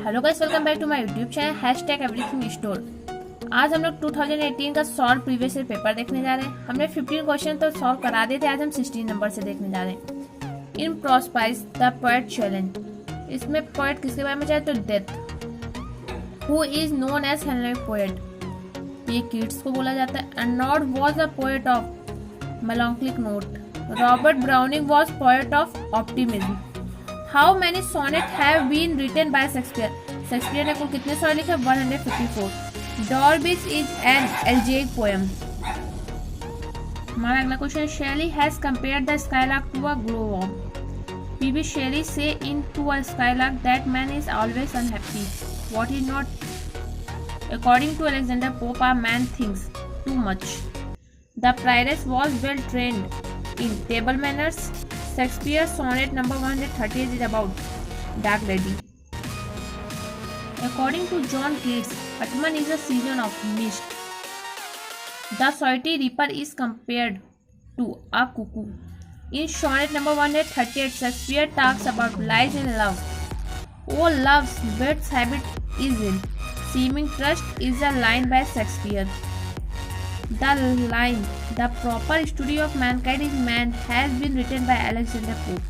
Hello guys, welcome back to my YouTube channel #everything आज हम लोग 2018 का सॉल्व प्रीवियस ईयर पेपर देखने जा रहे हैं। हमने 15 क्वेश्चन तो सॉल्व करा दिए थे। आज हम 16 नंबर से देखने जा रहे हैं। In Prospice the poet challenge. इसमें पोएट किसके बारे में जाए तो death. Who is known as Henry poet, ये कीट्स को बोला जाता है। Arnold was a poet of melancholic note. Robert Browning was poet of optimism. How many sonnets have been written by Shakespeare? Shakespeare ने कुल कितने सोनेट लिखे? 154. Dorcas is an elegiac poem. हमारा अगला question, Shelley has compared the skylark to a glowworm. P.B. Shelley say into a skylark that man is always unhappy. What is not? According to Alexander Pope, a man thinks too much. The prioress was well trained in table manners. Shakespeare's sonnet number 138 is about Dark Lady. According to John Keats, autumn is a season of mist. The solitary reaper is compared to a cuckoo. In sonnet number 138, Shakespeare talks about lies in love. Oh, love's best habit is in seeming trust is a line by Shakespeare. The line, the proper study of mankind is man, has been written by Alexander Pope.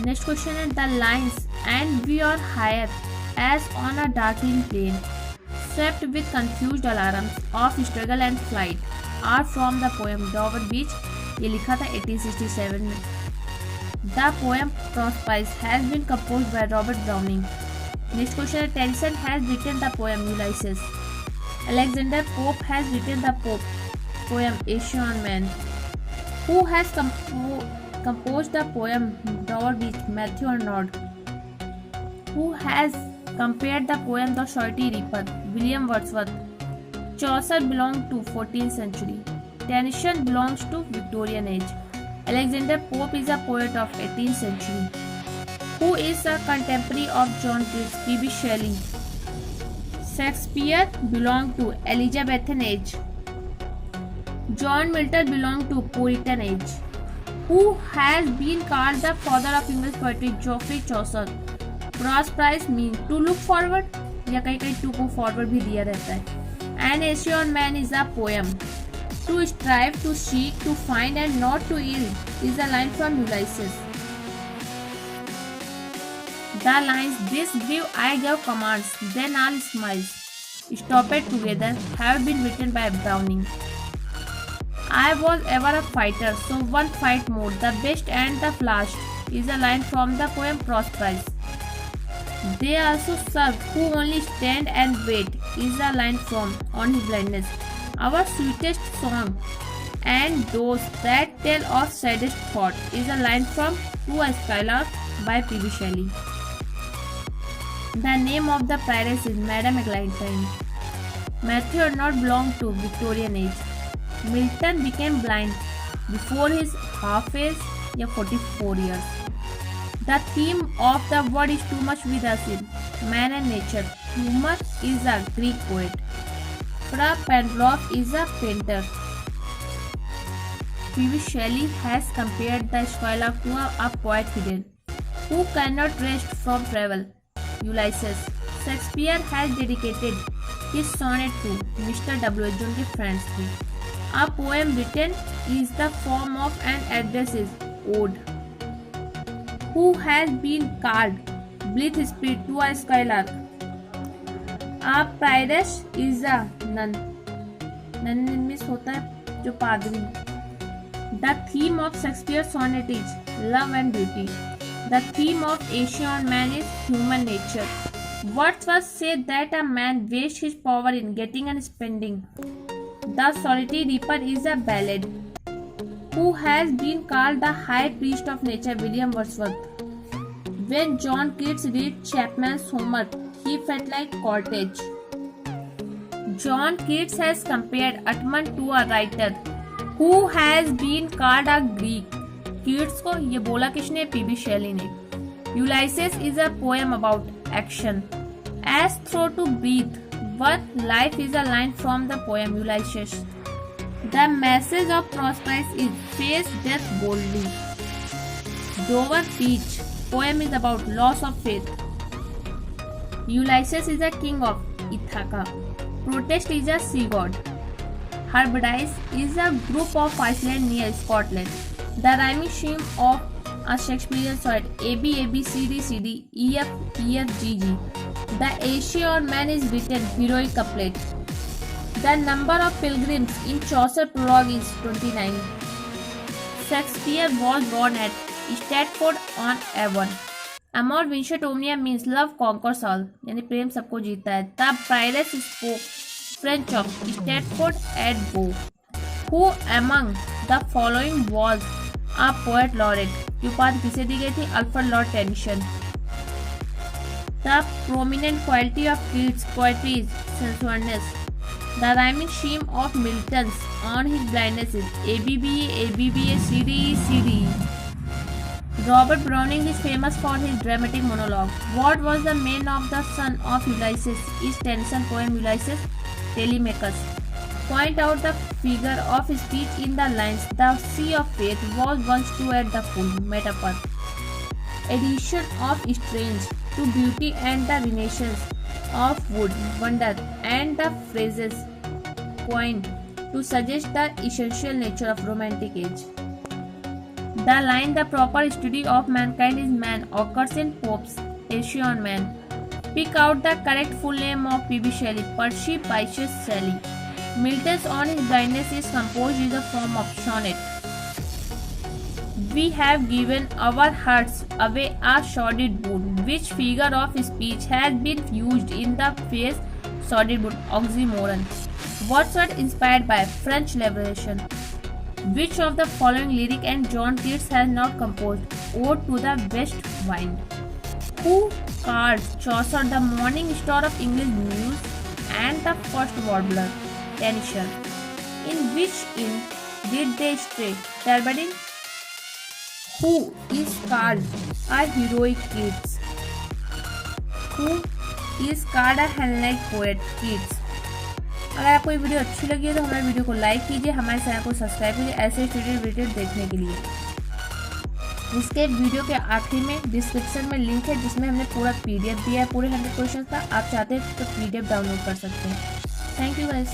Next question is the lines, and we are higher as on a darkening plain, swept with confused alarms of struggle and flight, are from the poem Dover Beach. ये लिखा था 1867 में. The poem Prospice has been composed by Robert Browning. Next question is Tennyson has written the poem Ulysses. Alexander Pope has written the poem Aeschylean Man. Who has composed the poem Dover Beach? Matthew Arnold. Who has compared the poem The Solitary Reaper? William Wordsworth. Chaucer belonged to 14th century. Tennyson belongs to Victorian age. Alexander Pope is a poet of 18th century. Who is a contemporary of John Keats? P.B. Shelley. Shakespeare belonged to Elizabethan age. John Milton belonged to Puritan age. Who has been called the father of English poetry? Geoffrey Chaucer. Prospice means to look forward, या कहीं कहीं to go forward भी दिया रहता है. An Aeschylean Man is a poem. To strive, to seek, to find and not to yield is a line from Ulysses. The lines, this give I gave commands, then all smiles, stop it together, have been written by Browning. I was ever a fighter, so one fight more, the best and the last is a line from the poem Prospice. They also serve who only stand and wait is a line from On His Blindness. Our sweetest song and those that tell of saddest thought is a line from To a Skylark by P.B. Shelley. The name of the prioress is Madame Eglantine. Matthew Arnold belonged to Victorian age. Milton became blind before his half age, 44 years. The theme of the word is too much with us in Man and Nature. Homer is a Greek poet. Fra Pandolf is a painter. P.B. Shelley has compared the Skylark to a poet hidden, who cannot rest from travel. Ulysses. Shakespeare has dedicated his sonnet to Mr. W. जो उनके friends थे. A poem written is the form of an address is ode. Who has been called blithe spirit to a skylark? A prioress is a nun. Nun means होता है जो पादरी. The theme of Shakespeare's sonnet is love and beauty. The theme of Aeschylean Man is human nature. Wordsworth said that a man wastes his power in getting and spending. The Solitary Reaper is a ballad. Who has been called the high priest of nature? William Wordsworth. When John Keats read Chapman's Homer, he felt like cortege. John Keats has compared Atman to a writer who has been called a Greek. Keats को ये बोला किसने? PB शेली ने. Ulysses is a poem about action. As through to breathe, what life is a line from the poem Ulysses. The message of Prospice is face death boldly. Dover Beach poem is about loss of faith. Ulysses is the king of Ithaca. Protest is a sea god. Hebrides is a group of islands near Scotland. The rhyming scheme of a Shakespearean sonnet A B A B C D C D E F E F G G. The Asia or Man is written heroic couplet. The number of pilgrims in Chaucer prologue is 29. Shakespeare was born at Stratford-on-Avon. Amor vincit omnia means love conquers all, यानी प्रेम सबको जीता है. The prioress spoke French of Stratford at Bow. Who among the following was a poet laureate? की उपाधि किसे दी गई थी? Alfred Lord Tennyson. The prominent quality of Keats' poetry is sensuousness. The rhyming scheme of Milton's on his blindness is ABBA, ABBA, CDE, CDE. Robert Browning is famous for his dramatic monologue. What was the name of the son of Ulysses? Is Tennyson poem Ulysses? Telemachus. Point out the figure of speech in the lines. The sea of faith was once true at the full. Metaphor. Addition of strange to beauty and the renaissance of wood, wonder, and the phrases coined to suggest the essential nature of romantic age. The line "the proper study of mankind is man" occurs in Pope's Essay on Man. Pick out the correct full name of P.B. Shelley. Percy Bysshe Shelley. Milton's On His Blindness is composed in the form of sonnet. We have given our hearts away a sordid boon. Which figure of speech has been used in the phrase sordid boon? Oxymoron. Wordsworth inspired by French Revolution. Which of the following lyric and John Keats has not composed? Ode to the West Wind. Who cards Chaucer the morning star of English muse and the first warbler? Tennyson. In which inn did they stay? Turbadin. Who is called a heroic Keats? Who is called a Hellenic poet? Keats. अगर आपको ये video अच्छी लगी है तो हमारे video को like कीजिए, हमारे चैनल को सब्सक्राइब कीजिए ऐसे स्टूडेंट वीडियो देखने के लिए. इसके वीडियो के आखिरी में डिस्क्रिप्शन में लिंक है जिसमें हमने पूरा PDF दिया है पूरे 100 क्वेश्चन का. आप चाहते हैं तो PDF डाउनलोड कर सकते हैं. Thank you guys.